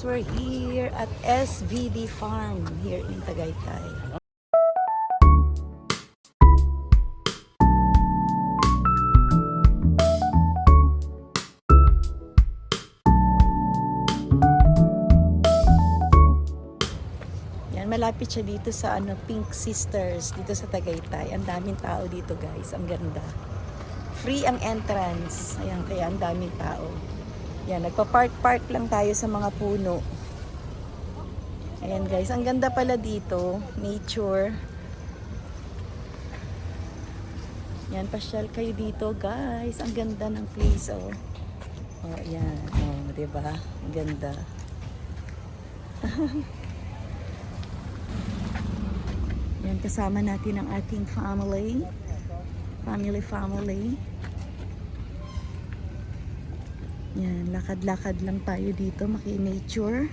We're here at SVD Farm here in Tagaytay. Yan, malapit siya dito sa Pink Sisters dito sa Tagaytay. Ang daming tao dito, guys. Ang ganda. Free ang entrance. Ayan, kaya ang daming tao. Yan, nagpa-park lang tayo sa mga puno. Ayan guys, ang ganda pala dito. Nature. Yan, pasyal kayo dito guys. Ang ganda ng place, oh. Oh, yan. Oh, diba? Ang ganda. Yan, kasama natin ang ating family. Family. Yan, lakad-lakad lang tayo dito, maki-nature.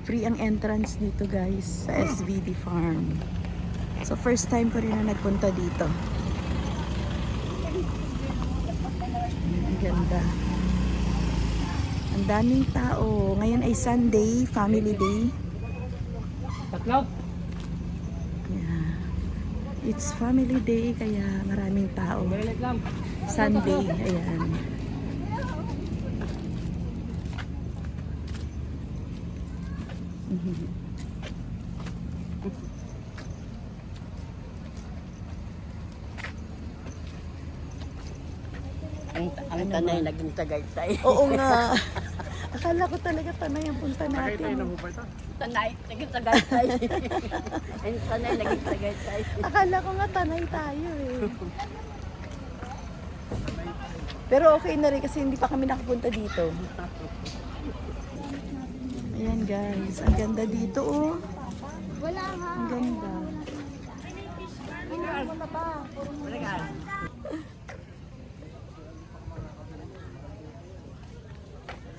Free ang entrance dito guys sa SVD Farm. So first time ko rin na nagpunta dito. Ang ganda. Ang daming tao. Ngayon ay Sunday, family day. Taklaw. Yeah. It's family day kaya maraming tao. Sunday, ayan. Ang tanay naging Tagaytay. Oo nga. Akala ko talaga Tanay ang punta natin. Tanay naging Tagaytay. Ang tanay naging Tagaytay. Akala ko nga Tanay tayo eh. Pero okay na rin kasi hindi pa kami nakapunta dito. Ayan guys, ang ganda dito oh. Wala nga. Ang ganda. Wala pa.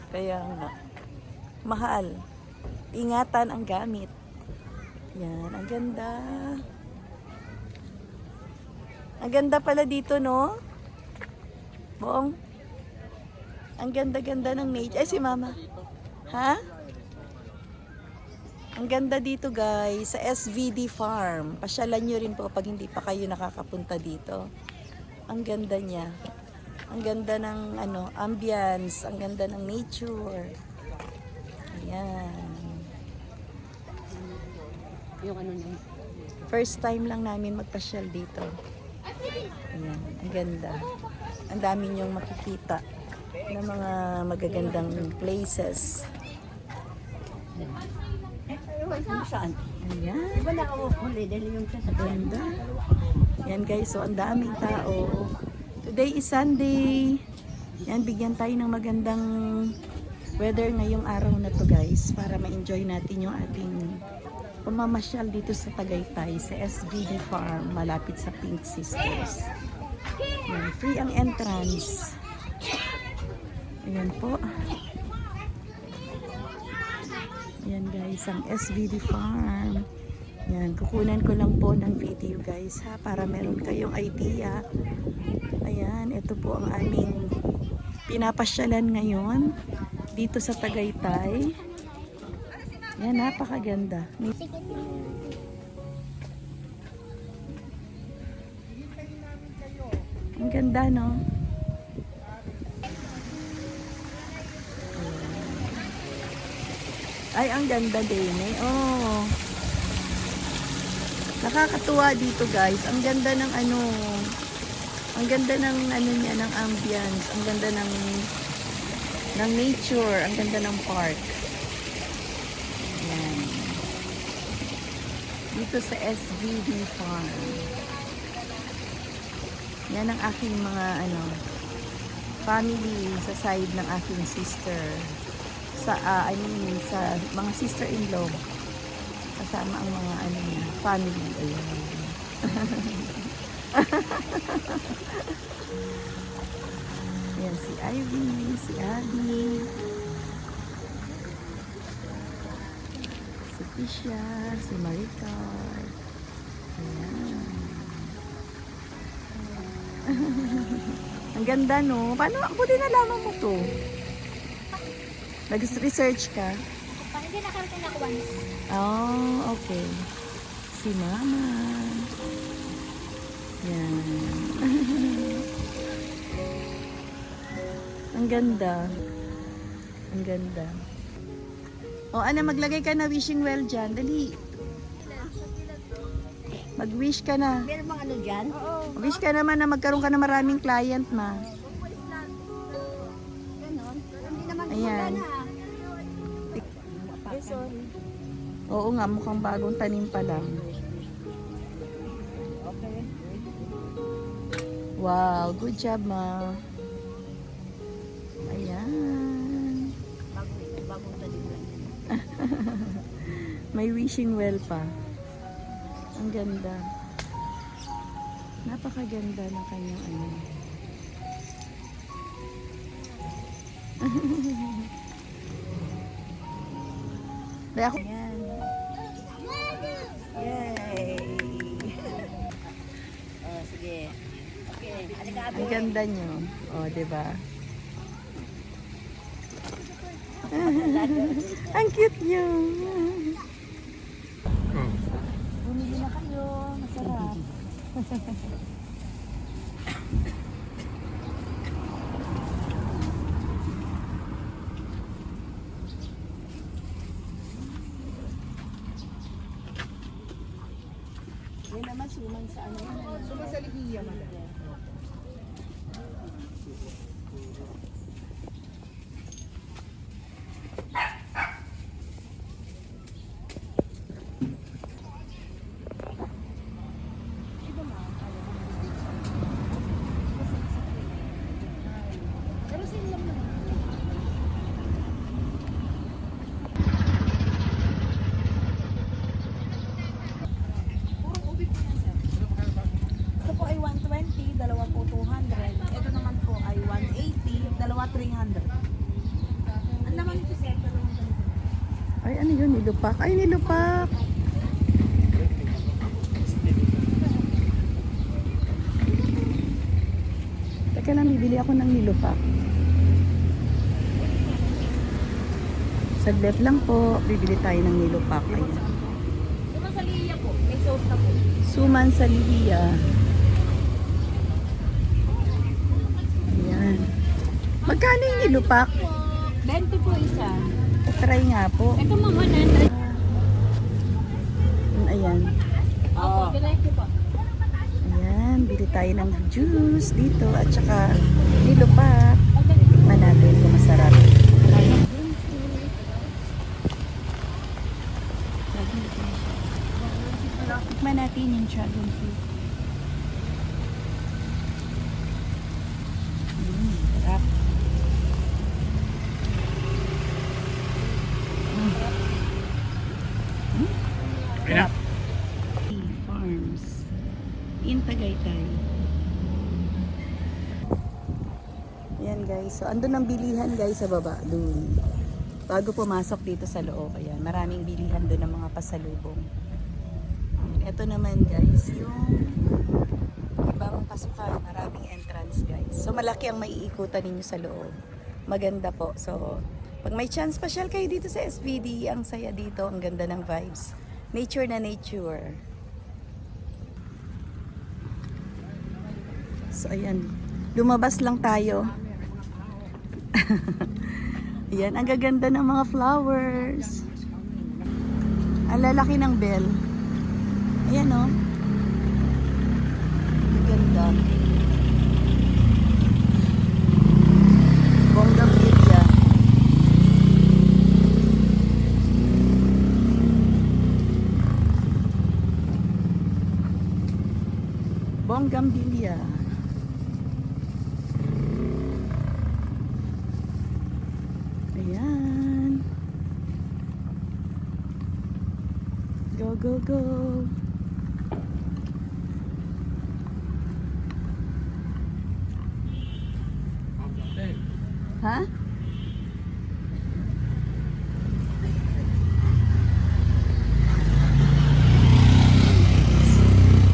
Kaya nga, mahal. Ingatan ang gamit. Yan, ang ganda. Ang ganda pala dito, no? Boong. Ang ganda-ganda ng nature. Ay, si Mama. Ha? Ang ganda dito, guys, sa SVD Farm. Pasyalan nyo rin po pag hindi pa kayo nakakapunta dito. Ang ganda niya. Ang ganda ng ambience, ang ganda ng nature. Ayan. Yung ano niya. First time lang namin magpasyal dito. Ayan, ang ganda. Ang dami niyong makikita ng mga magagandang places. Saan? Ayan, Wala ako huli dahil yung sa ganda. Yan guys, so ang daming tao. Today is Sunday. Yan, bigyan tayo ng magandang weather ngayong araw na to guys para ma-enjoy natin yung ating pamamasyal dito sa Tagaytay sa SVD Farm malapit sa Pink Sisters. Yan, free ang entrance. Ayan po. Ayan guys, ang SVD Farm. Yan, kukunan ko lang po ng video guys ha para meron kayong idea. Ayan, ito po ang aming pinapasyalan ngayon dito sa Tagaytay. Yan, napakaganda. Ang ganda, no? Ay, ang ganda din eh. Oh. Nakakatuwa dito, guys. Ang ganda ng ang ganda ng niya, ng ambience, ang ganda ng nature, ang ganda ng park. Yan. Dito sa SVD Farm. Yan ang aking mga family sa side ng aking sister. Sa sa mga sister-in-law. Kasama ang mga family. Ayan. Yan si Ivy, si Abby, si Tisha, si Maricar. Ayan. Ang ganda, no? Paano? Ako din nalaman mo to. Nag-research ka? Hindi nakarating ako once. Oh, okay. Si Mama. Yan. Ang ganda. Ang ganda. O, Ana, maglagay ka na wishing well dyan. Dali. Mag-wish ka na. Meron bang ano dyan? Wish ka naman na magkaroon ka na maraming client, ma. Ganon. Hindi naman Ayan. Ay, sorry. Oo nga, mukhang bagong tanim pa lang. Okay. Wow, good job, ma. Ayan. Bagong talim lang. May wishing well pa. Ang ganda. Napakaganda ng kanyang ano. Kaya ako. Ayan. Yay! Oh, sige. Okay. Halika, Abi. Ang ganda nyo. O, diba? Ang cute nyo. Bumili na kayo. Masarap. Yan naman suman sa ano. Suman sa lihiya man. Ito po ay 120, dalawa po 200. Ito naman po ay 180, dalawa 300. Ang naman ito sir, pero Ay, ano yun? Nilupak. Ay, nilupak. Teka lang, bibili ako ng nilupak. Saglit lang po. Bibili tayo ng nilupak. Ayan. Suman sa liya po, may sauce na po. Suman sa lihiya. Ayan. Magkano yung nilupak? 20 po isa. Try nga po. Ito mo 100. Ayan. Opo, diretso po. Ayan. Bili tayo ng juice dito. At saka nilupak. Tikman natin kung masarap. Tikman natin yung dragon fruit. Sarap. Sarap. Farms in Tagaytay. Ayan guys. So andun ang bilihan guys sa baba. Doon. Bago pumasok dito sa loob. Ayan. Maraming bilihan doon ng mga pasalubong. Ito naman guys, yung ibang pasukan, maraming entrance guys. So malaki ang maiikutan ninyo sa loob. Maganda po. So pag may chance pasyal kayo dito sa SVD, ang saya dito, ang ganda ng vibes. Nature na nature. So ayan, lumabas lang tayo. Ayan, ang gaganda ng mga flowers. Ang lalaki ng bell. Ayan o. Ganda. Bonggambilya. Bonggambilya. Ayan. Go, go, go. Ha?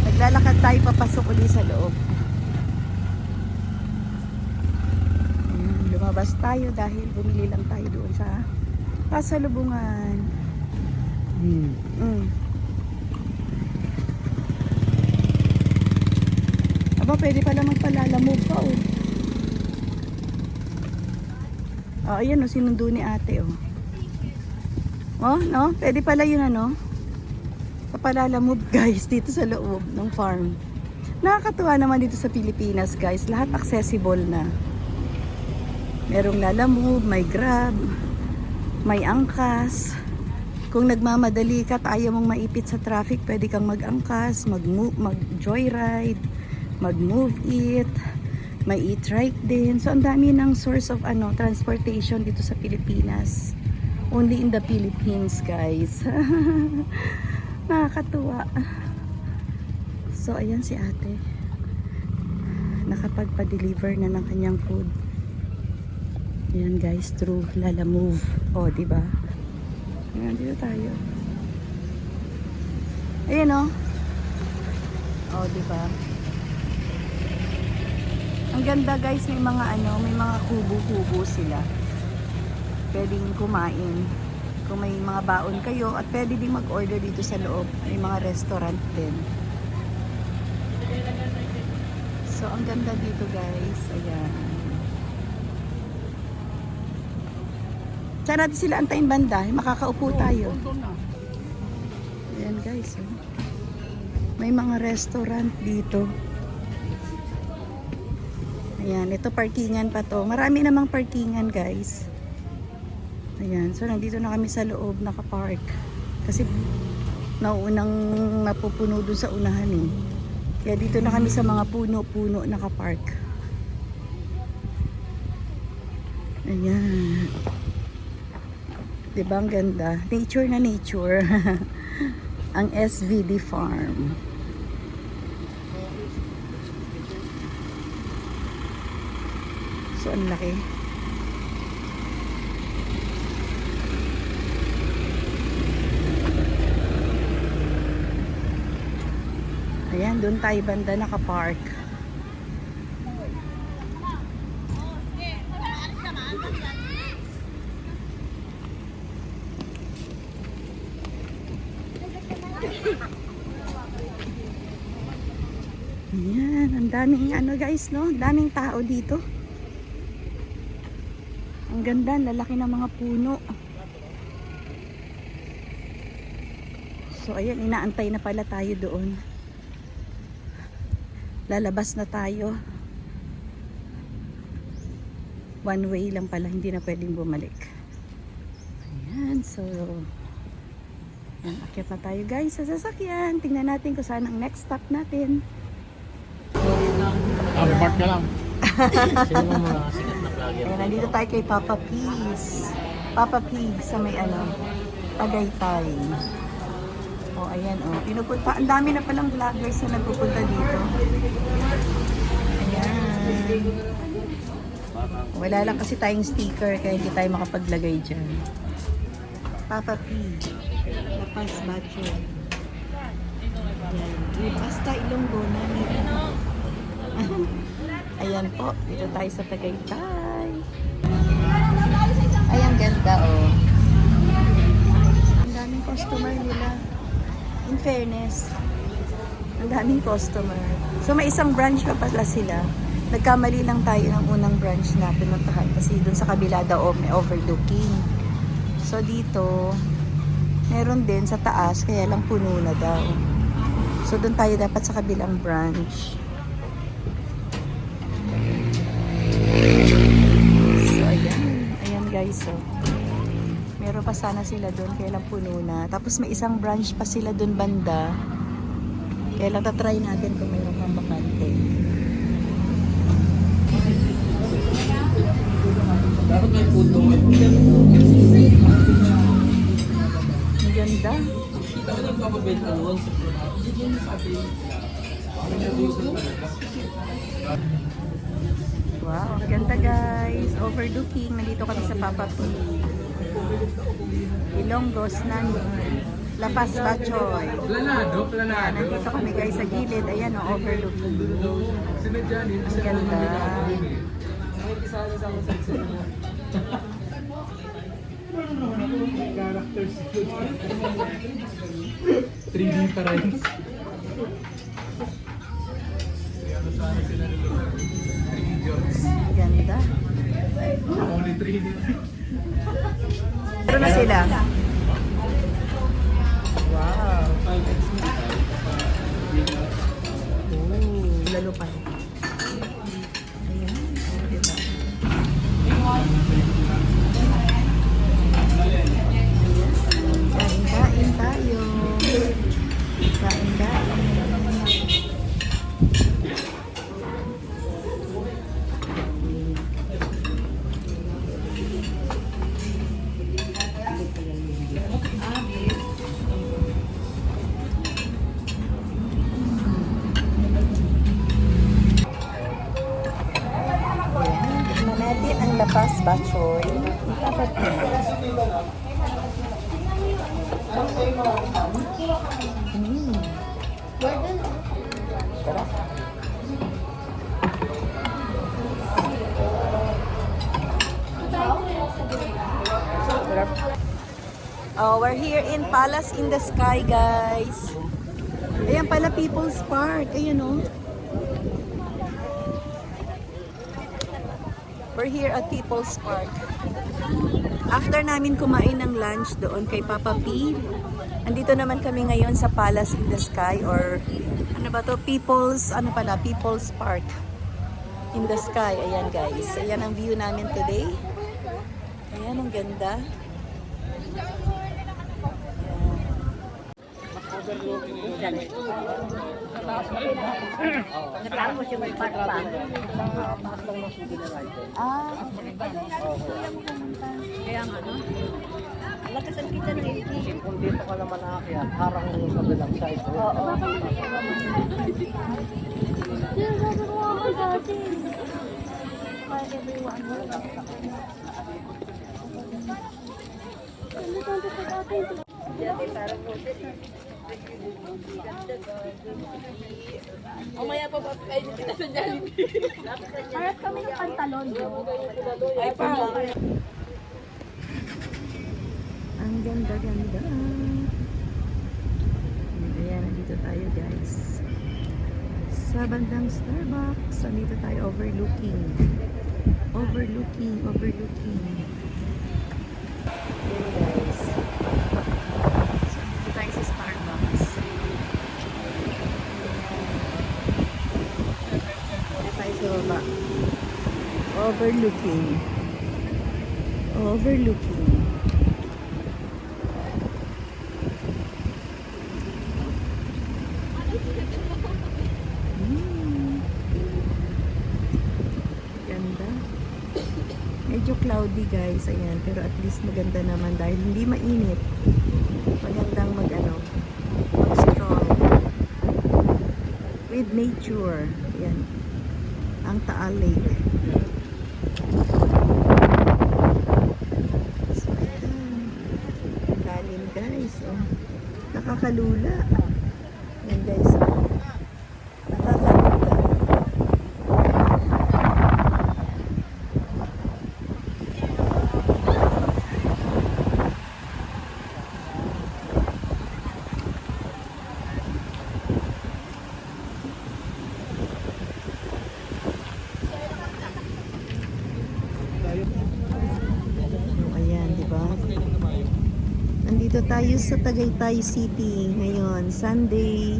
Naglalakad tayo papasok ulit sa loob. Lumabas tayo. tayo dahil bumili lang tayo doon sa pasalubungan. Aba, pwede pala magpalalamove pa oh. Oh, ayan oh, sinundo ni ate oh. Oh, no? Pwede pala yun ano? Papalalamove guys dito sa loob ng farm. Nakakatuwa naman dito sa Pilipinas guys. Lahat accessible na. Merong lalamove, may grab, may angkas. Kung nagmamadali ka at ayaw mong maipit sa traffic, pwede kang mag-angkas, mag-joyride, mag-move it, may e-trike din. So ang dami ng source of transportation dito sa Pilipinas. Only in the Philippines guys. Nakakatuwa. So ayan si ate. Nakapagpa-deliver na ng kanyang food. Ayan guys, through Lalamove. O, diba? Ayan, dito tayo. Ayan o. O, diba? Ang ganda guys, may mga may mga kubo-kubo sila. Pwedeng kumain. Kung may mga baon kayo at pwede ding mag-order dito sa loob. May mga restaurant din. So, ang ganda dito guys. Ayan. Saan natin sila antayin banda? Makakaupo tayo. Ayan guys. Oh. May mga restaurant dito. Ayan. Ito parkingan pa to. Marami namang parkingan guys. Ayan. So, nandito na kami sa loob nakapark. Kasi nauunang mapupuno doon sa unahan eh. Kaya dito na kami sa mga puno-puno nakapark. Ayan. Diba ang ganda? Nature na nature. Ang SVD Farm. So, ang laki. Ayan, doon tayo banda nakapark. Ayan, ang daming guys, no? Daming tao dito. Ang ganda, lalaki ng mga puno. So, ayan, inaantay na pala tayo doon. Lalabas na tayo. One way lang pala, hindi na pwedeng bumalik. Ayan, so ayan, akyat na tayo guys sa sasakyan. Tingnan natin kung saan ang next stop natin. Mark ka lang. Sino mo mga sikat na vlogger? Ayan, nandito tayo kay Papa Pigs. Papa Pigs sa may Tagaytay. O, ayan o. Pinupunta. Ang dami na palang vloggers na nagpupunta dito. Ayan. Wala lang kasi tayong sticker kaya hindi tayo makapaglagay dyan. Papa P. Lapas Bacho. Ayan. Basta Ilonggo na. Ayan po. Dito tayo sa Tagaytay. Ayan, ganda oh. Ang daming customer nila. In fairness, ang daming customer. So may isang branch pa pala sila. Nagkamali lang tayo ng unang branch na pinuntahan kasi dun sa kabila daw may overlooking. So dito, meron din sa taas kaya lang puno na daw. So dun tayo dapat sa kabilang branch. So ayan, ayan guys oh. Meron pa sana sila doon, kaya lang puno na. Tapos may isang branch pa sila doon banda. Kaya lang tatry natin kung mayroon pang bakante. Dapat may puto. Ang ganda. Dapat nagpapabenta doon sa Wow, ang ganda guys. Overlooking. Nandito kami sa Papa P. Ilonggos Nani. Lapas Bachoy. Planado. Nandito kami guys sa gilid. Ayan o, overlooking. Ang ganda. Characters. 3D pa rin. Ganda. Only 3D. Ano na sila? Wow. Lalo pa. Ayan. Oh, diba? Kain tayo. Kain. Tignan natin ang lapas bachoy. Dapat Sarap. Sarap. Oh, we're here in Palace in the Sky, guys. Ayan pala, People's Park. Ayan, oh. We're here at People's Park. After namin kumain ng lunch doon kay Papa P, andito naman kami ngayon sa Palace in the Sky, or ano ba to? People's Park in the Sky. Ayan, guys. Ayan ang view namin today. Ayan, ang ganda. Natapos yung may part pa. Kaya nga, no? Lakasan kita ng LG. Kung dito ka naman aakyat, harang yung kabilang side. Sino sabi ko ako dati? Kaya everyone. Ano sabi ko dati? Mamaya pa ba kayo kita sa Jollibee? Harap kami ng pantalon. Ay pa. Ang ganda-ganda. Ayan, nandito tayo, guys. Sa bandang Starbucks. Nandito tayo overlooking. Overlooking. Ayan, guys. So, nandito tayo sa Starbucks. Ayan tayo sa baba. Overlooking. Ganda. Medyo cloudy, guys, ayan, pero at least maganda naman dahil hindi mainit. Magandang mag-stroll with nature. Ayan, ang Taal Lake. So, ayan, lalim, guys, oh. Nakakalula. Ayan, guys, oh. Nakakalula. Nandito tayo sa Tagaytay City ngayon, Sunday.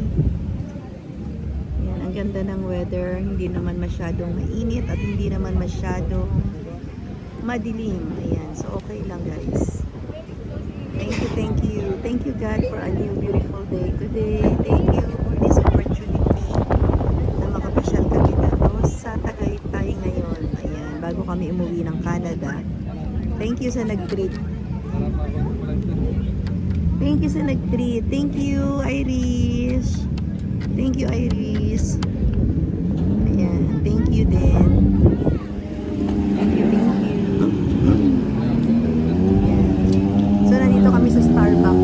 Ayan, ang ganda ng weather. Hindi naman masyadong mainit at hindi naman masyadong madilim. Ayan, so okay lang, guys. Thank you. Thank you, God, for a new beautiful day today. Thank you for this opportunity na makapasyal kami dito sa Tagaytay ngayon. Ayan, bago kami umuwi ng Canada. Thank you sa nag-treat. Thank you, Iris. Ayan, thank you din. Thank you. Ayan. So, nandito kami sa Starbucks.